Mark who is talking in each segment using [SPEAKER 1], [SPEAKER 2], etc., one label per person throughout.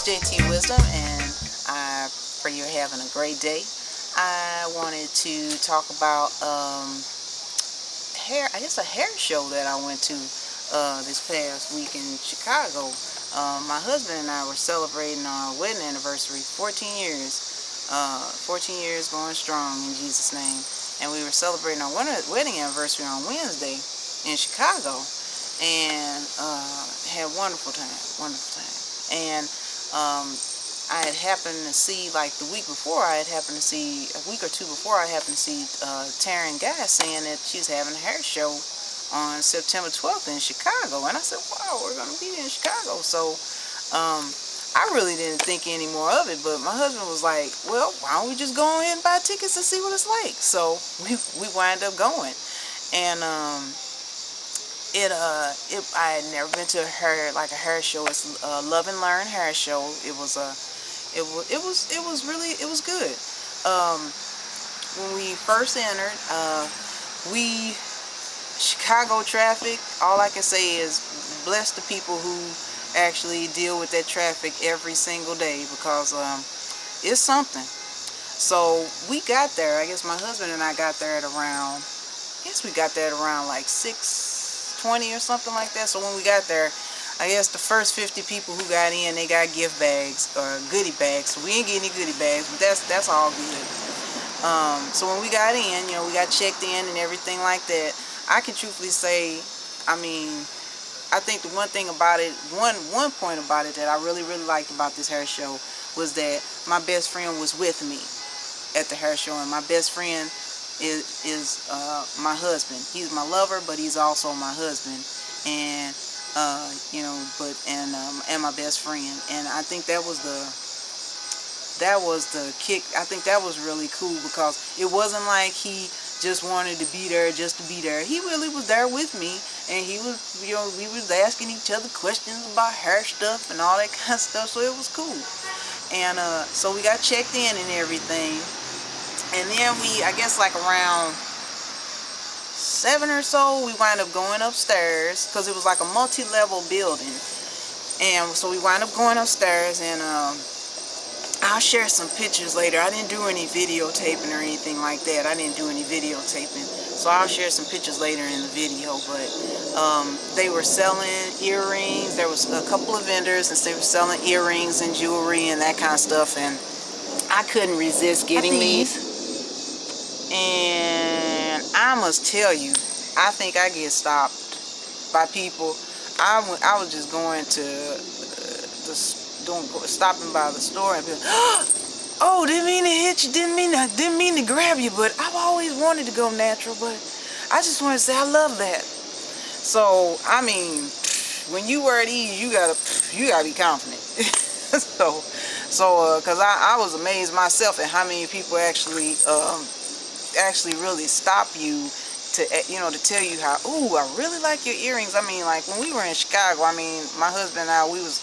[SPEAKER 1] JTwisdom, and I pray you're having a great day. I wanted to talk about hair. I guess a hair show that I went to this past week in Chicago. My husband and I were celebrating our wedding anniversary, 14 years. 14 years going strong in Jesus' name. And we were celebrating our wedding anniversary on Wednesday in Chicago, and had a wonderful time. And I had happened to see, like the week before, a week or two before, I happened to see Taren Guy saying that she's having a hair show on September 12th in Chicago. And I said, wow, we're going to be in Chicago. So I really didn't think any more of it, but my husband was like, well, why don't we just go ahead and buy tickets and see what it's like? So we wind up going. And I had never been to a hair show. It's a Love and Learn hair show. It was good. When we first entered, Chicago traffic, all I can say is bless the people who actually deal with that traffic every single day, because it's something. So we got there, I guess my husband and I got there at around, like 6:20 or something like that. So when we got there, I guess the first 50 people who got in, they got gift bags or goodie bags. So we ain't get any goodie bags, but that's all good. So when we got in, we got checked in and everything like that. I can truthfully say, I think the one thing about it, one point about it that I really liked about this hair show was that my best friend was with me at the hair show, and my best friend is my husband. He's my lover, but he's also my husband, and and my best friend. And I think that was the kick. I think that was really cool, because it wasn't like he just wanted to be there just to be there. He really was there with me, and he was, we was asking each other questions about hair stuff and all that kind of stuff. So it was cool. And so we got checked in and everything. And then I guess like around 7 or so, we wind up going upstairs, because it was like a multi-level building. And so we wind up going upstairs, and I'll share some pictures later. I didn't do any videotaping or anything like that. So I'll share some pictures later in the video. But they were selling earrings. There was a couple of vendors, and they were selling earrings and jewelry and that kind of stuff. And I couldn't resist getting these. And I must tell you, I think I get stopped by people. I was just going to stopping by the store and be like, oh, didn't mean to hit you, didn't mean to grab you, but I've always wanted to go natural, but I just want to say I love that. So when you wear these, you gotta be confident. Because I was amazed myself at how many people actually really stop you to tell you how, ooh, I really like your earrings. Like when we were in Chicago, my husband and I, we went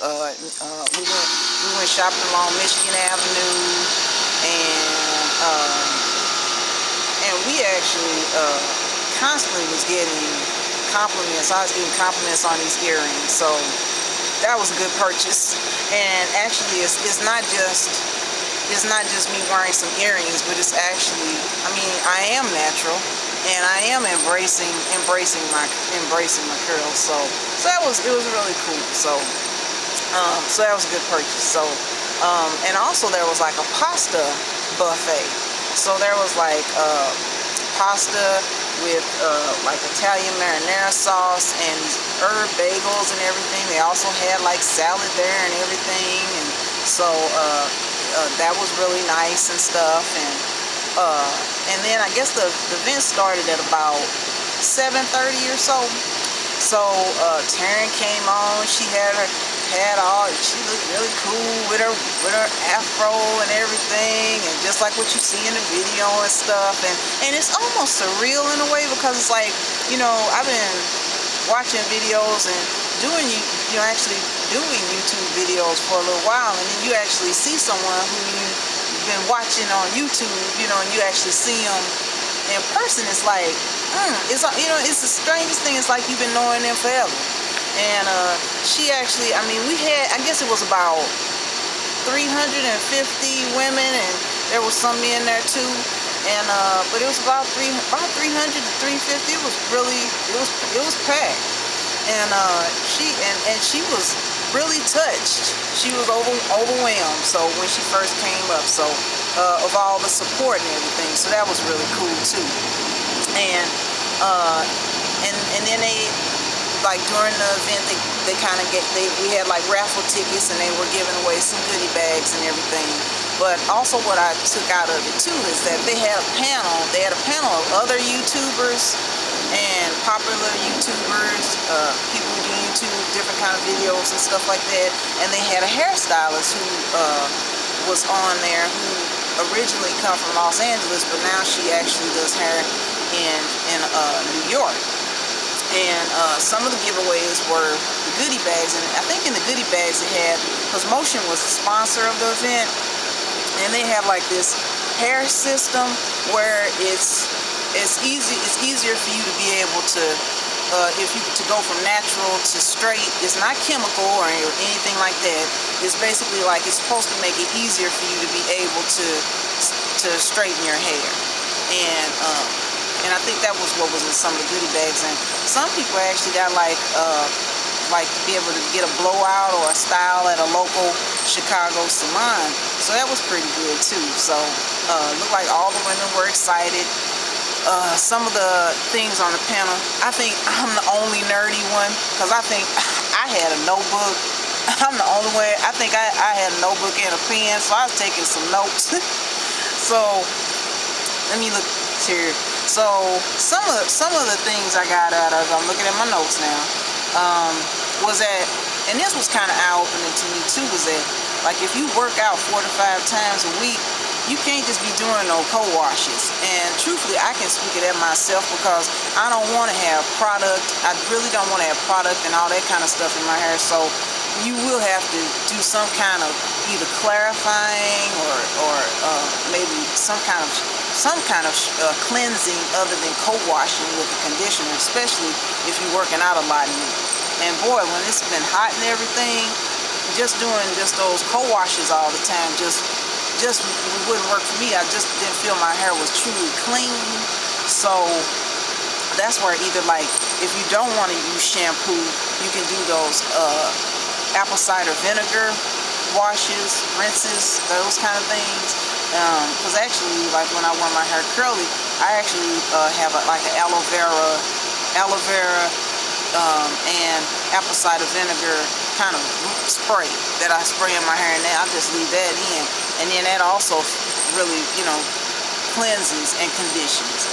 [SPEAKER 1] shopping along Michigan Avenue, and we actually constantly was getting compliments. I was getting compliments on these earrings, so that was a good purchase. And actually, it's not just me wearing some earrings, but it's actually, I am natural, and I am embracing my curls. So it was really cool. So that was a good purchase. So and also there was like a pasta buffet. So there was like pasta with like Italian marinara sauce and herb bagels and everything. They also had like salad there and everything, and so that was really nice and stuff. And then I guess the event started at about 7:30 or so. So Taren came on. She she looked really cool with her afro and everything, and just like what you see in the video and stuff. And it's almost surreal in a way, because it's like, I've been watching videos and actually doing YouTube videos for a little while, and then you actually see someone who you've been watching on YouTube, and you actually see them in person. It's like, it's the strangest thing. It's like you've been knowing them forever. And she actually, we had, I guess it was about 350 women, and there was some men there too. And but it was about 300 to 350. It was really, it was packed. And she was really touched. She was overwhelmed. So when she first came up, so of all the support and everything. So that was really cool too. And then they, like, during the event, they kind of we had like raffle tickets, and they were giving away some goodie bags and everything. But also what I took out of it too is that they had a panel. They had a panel of other YouTubers and popular YouTubers, people who do YouTube, different kind of videos and stuff like that. And they had a hairstylist who was on there, who originally come from Los Angeles, but now she actually does hair in New York. And some of the giveaways were the goodie bags, and I think in the goodie bags it had, because Motion was the sponsor of the event, and they have like this hair system where it's easier for you to be able to to go from natural to straight. It's not chemical or anything like that. It's basically like, it's supposed to make it easier for you to be able to straighten your hair. And I think that was what was in some of the goodie bags. And some people actually got like to be able to get a blowout or a style at a local Chicago salon. So that was pretty good too. So looked like all the women were excited. Some of the things on the panel, I think I'm the only nerdy one, because I think I had a notebook. I'm the only one. I think I had a notebook and a pen, so I was taking some notes. So let me look here. So some of the things I got out of, I'm looking at my notes now, was that, and this was kind of eye-opening to me too, was that, like, if you work out 4 to 5 times a week, you can't just be doing no co-washes. And truthfully, I can speak of that myself, because I don't want to have product. I really don't want to have product and all that kind of stuff in my hair. So you will have to do some kind of either clarifying or maybe some kind of cleansing other than co-washing with a conditioner, especially if you're working out a lot in it. And boy, when it's been hot and everything, just doing just those co-washes all the time just wouldn't work for me. I just didn't feel my hair was truly clean. So that's where, either, like, if you don't want to use shampoo, you can do those apple cider vinegar washes, rinses, those kind of things. Because actually, like, when I want my hair curly, I actually have like an aloe vera and apple cider vinegar kind of spray that I spray in my hair, and then I just leave that in, and then that also really, cleanses and conditions.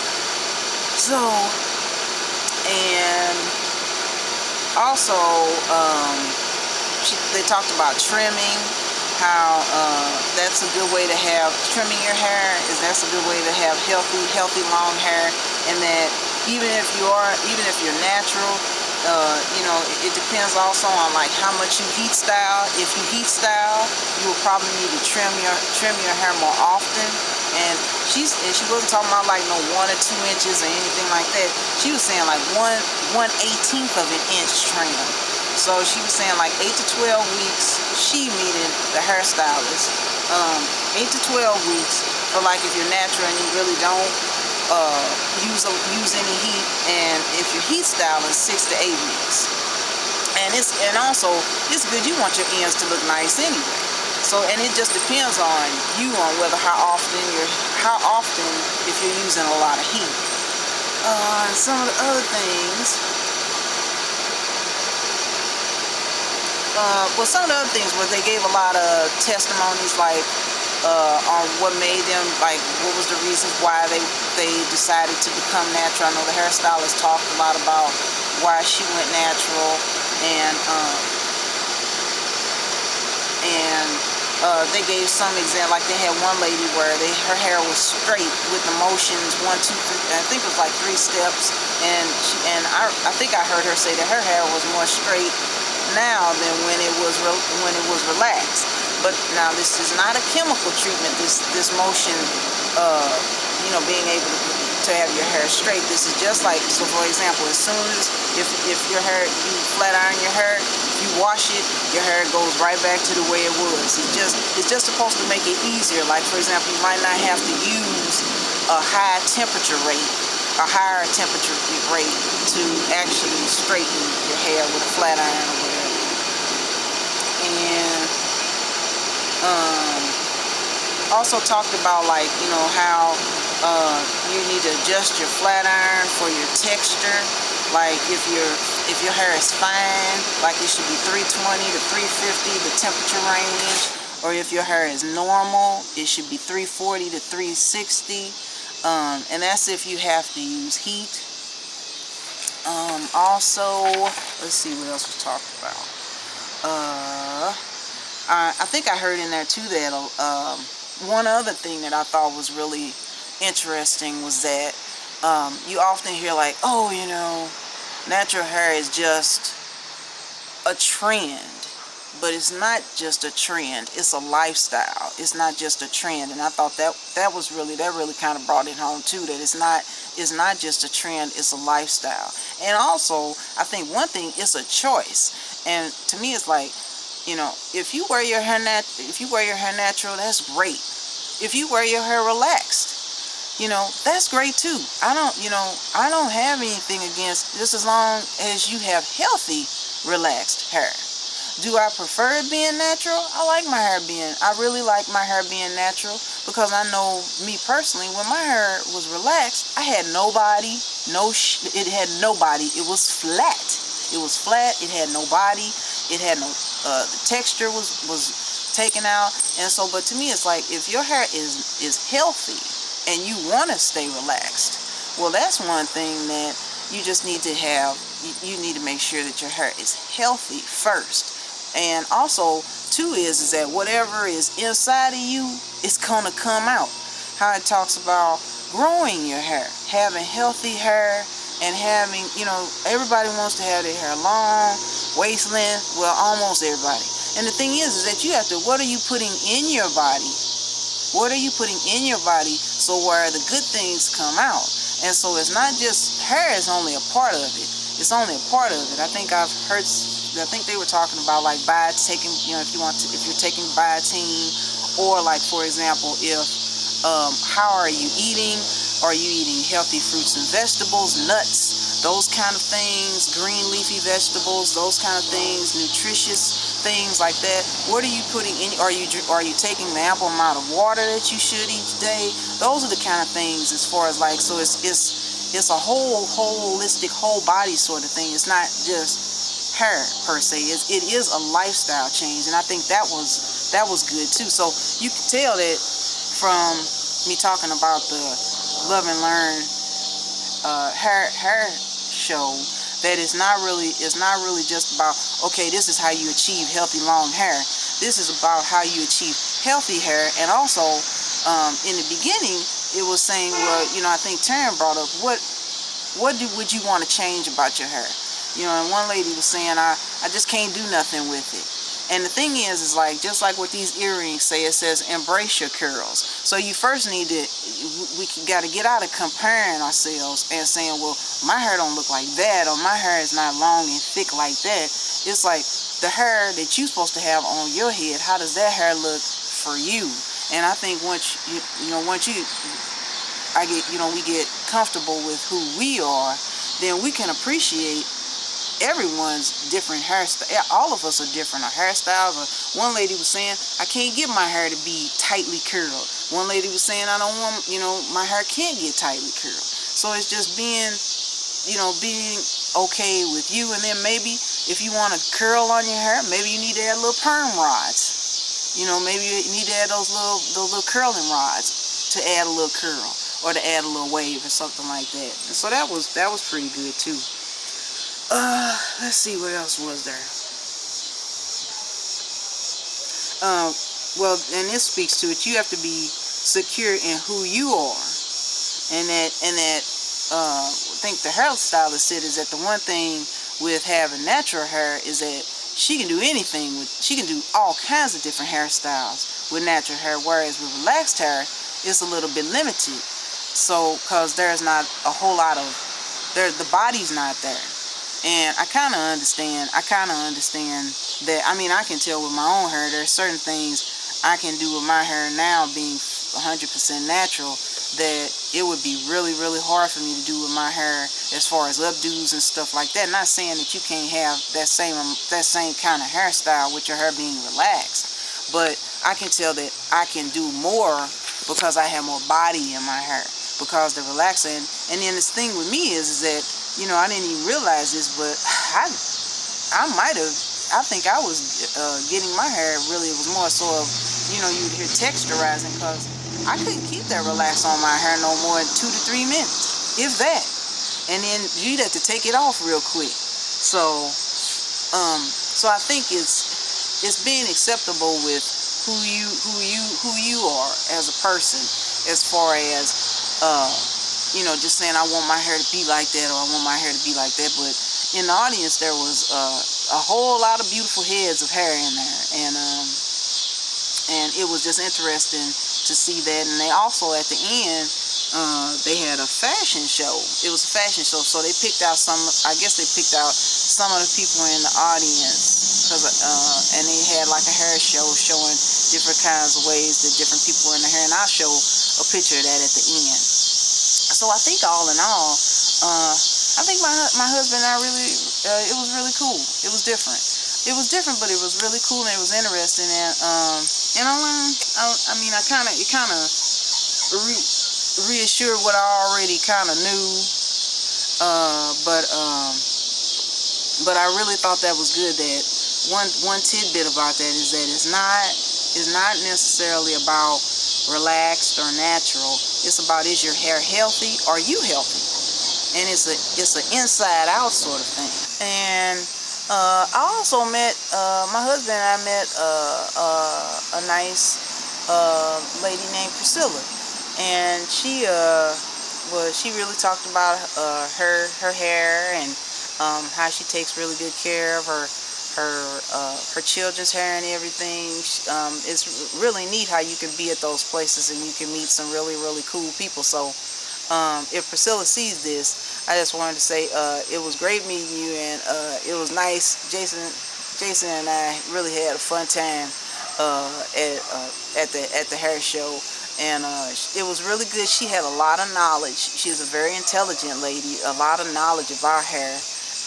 [SPEAKER 1] So, and also they talked about trimming, how that's a good way to have, trimming your hair that's a good way to have healthy long hair, and that even if you're natural, it depends also on, like, how much you heat style. If you heat style, you will probably need to trim your hair more often. And she wasn't talking about like no 1 or 2 inches or anything like that. She was saying like 1/18 of an inch trim. So she was saying like 8 to 12 weeks. She, meaning the hairstylist, 8 to 12 weeks for, like, if you're natural and you really don't use any heat, and if your heat style is 6 to 8 weeks. And also it's good, you want your ends to look nice anyway. So, and it just depends on you, on whether how often if you're using a lot of heat. And some of the other things, some of the other things was they gave a lot of testimonies, like on what made them, like, what was the reasons why they decided to become natural. I know the hairstylist talked a lot about why she went natural, and they gave some example. Like, they had one lady where her hair was straight with the motions 1, 2, 3. I think it was like 3 steps, and I think I heard her say that her hair was more straight now than when it was relaxed. But now this is not a chemical treatment. This motion, being able to to have your hair straight. This is just like, so for example, as soon as if your hair, you flat iron your hair, if you wash it, your hair goes right back to the way it was. It's just supposed to make it easier. Like for example, you might not have to use a higher temperature rate to actually straighten your hair with a flat iron or whatever. And also talked about, like, you know, how you need to adjust your flat iron for your texture. Like if your hair is fine, like it should be 320 to 350, the temperature range. Or if your hair is normal, it should be 340 to 360. And that's if you have to use heat. Also, let's see what else was talked about. I think I heard in there too that one other thing that I thought was really interesting was that you often hear like, oh, you know, natural hair is just a trend. But it's not just a trend, it's a lifestyle. It's not just a trend. And I thought that really kind of brought it home too, that it's not just a trend, it's a lifestyle. And also, I think one thing, it's a choice. And to me, it's like, you know, if you wear your hair natural, that's great. If you wear your hair relaxed, you know, that's great too. I don't have anything against this as long as you have healthy, relaxed hair. Do I prefer it being natural? I really like my hair being natural, because I know me personally, when my hair was relaxed, I had nobody, it had nobody. It was flat. It was flat. It had no body. It had no, the texture was taken out. And so, but to me, it's like, if your hair is healthy and you want to stay relaxed, well, that's one thing that you just need to have. You need to make sure that your hair is healthy first. And also, too, is that whatever is inside of you is going to come out. How it talks about growing your hair, having healthy hair, and having, you know, everybody wants to have their hair long, waist length, well, almost everybody. And the thing is that you have to, what are you putting in your body? What are you putting in your body so where the good things come out? And so it's not just, hair is only a part of it. It's only a part of it. I think they were talking about like taking, you know, if you're taking biotin, or like, for example, if how are you eating? Are you eating healthy fruits and vegetables, nuts, those kind of things, green leafy vegetables, those kind of things, nutritious things like that? What are you putting in? Are you taking the ample amount of water that you should each day? Those are the kind of things, as far as like, so it's a holistic, whole body sort of thing. It's not just hair per se. It is a lifestyle change, and I think that was good too. So you can tell that from me talking about the Love and Learn hair show, that it's not really just about, okay, this is how you achieve healthy long hair. This is about how you achieve healthy hair. And also, in the beginning, it was saying, well, you know, I think Taren brought up, what would you want to change about your hair? You know, and one lady was saying, I just can't do nothing with it. And the thing is like, just like what these earrings say, it says embrace your curls. So you first need to, we got to get out of comparing ourselves and saying, well, my hair don't look like that, or my hair is not long and thick like that. It's like the hair that you're supposed to have on your head, how does that hair look for you? And I think once we get comfortable with who we are, then we can appreciate everyone's different hairstyle. All of us are different. Our hairstyles. One lady was saying, I can't get my hair to be tightly curled. One lady was saying, I don't want, you know, my hair can't get tightly curled. So it's just being okay with you. And then maybe if you want a curl on your hair, maybe you need to add little perm rods. You know, maybe you need to add those little curling rods to add a little curl, or to add a little wave or something like that. And so that was pretty good too. Let's see, what else was there? Well, and this speaks to it. You have to be secure in who you are, and that I think the hairstylist said is that the one thing with having natural hair is that she can do anything she can do all kinds of different hairstyles with natural hair, whereas with relaxed hair, it's a little bit limited So, because there's not a whole lot of, the body's not there. And I kind of understand that. I mean, I can tell with my own hair, there's certain things I can do with my hair now being 100% natural that it would be really, really hard for me to do with my hair as far as updos and stuff like that. Not saying that you can't have that same kind of hairstyle with your hair being relaxed, but I can tell that I can do more because I have more body in my hair, because the relaxing. And then this thing with me is that, you know, I didn't even realize this, but I think I was getting my hair, really, it was more so of, you know, you'd hear texturizing, because I couldn't keep that relaxed on my hair no more than 2 to 3 minutes, if that. And then you'd have to take it off real quick. So I think it's being acceptable with who you are as a person, as far as you know, just saying I want my hair to be like that, or I want my hair to be like that. But in the audience there was a whole lot of beautiful heads of hair in there, and it was just interesting to see that. And they also, at the end, they had a fashion show. It was a fashion show, so they picked out some of the people in the audience, and they had like a hair show showing different kinds of ways that different people were in the hair, and I'll show a picture of that at the end. So I think all in all, I think my husband and I really, it was really cool. It was different. It was different, but it was really cool, and it was interesting. And I learned. I mean, it kind of reassured what I already kind of knew. But I really thought that was good. That one tidbit about that is that it's not necessarily about relaxed or natural. It's about, is your hair healthy? Are you healthy? And it's an inside out sort of thing. And I also met my husband and I met a nice lady named Priscilla, and she really talked about her hair, and how she takes really good care of her children's hair and everything. It's really neat how you can be at those places and you can meet some really, really cool people. So if Priscilla sees this, I just wanted to say it was great meeting you, and it was nice. Jason and I really had a fun time at the hair show, and it was really good. She had a lot of knowledge. She's a very intelligent lady, a lot of knowledge of our hair,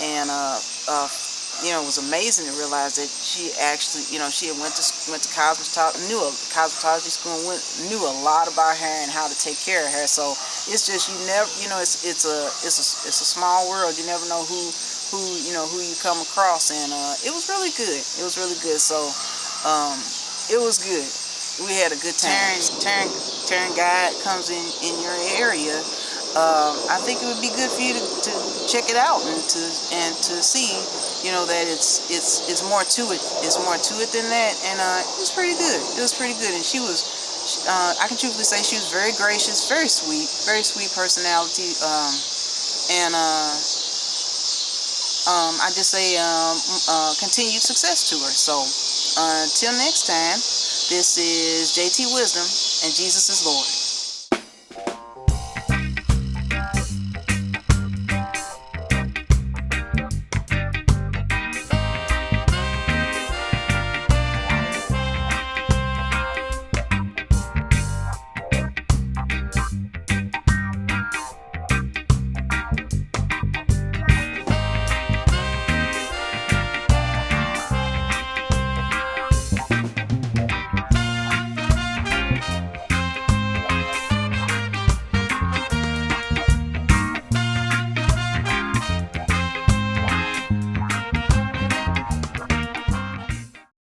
[SPEAKER 1] and you know, it was amazing to realize that she actually, you know, she had went to cosmetology school, and knew a lot about hair and how to take care of hair. So it's just, you never, you know, it's a small world. You never know who you come across, and it was really good. It was really good. So it was good. We had a good time. Taren Guy comes in your area. I think it would be good for you to check it out and to see, you know, that it's more to it. It's more to it than that, and it was pretty good. It was pretty good, and she was, I can truthfully say, she was very gracious, very sweet personality, and I just say continued success to her. So until next time, this is JT Wisdom, and Jesus is Lord.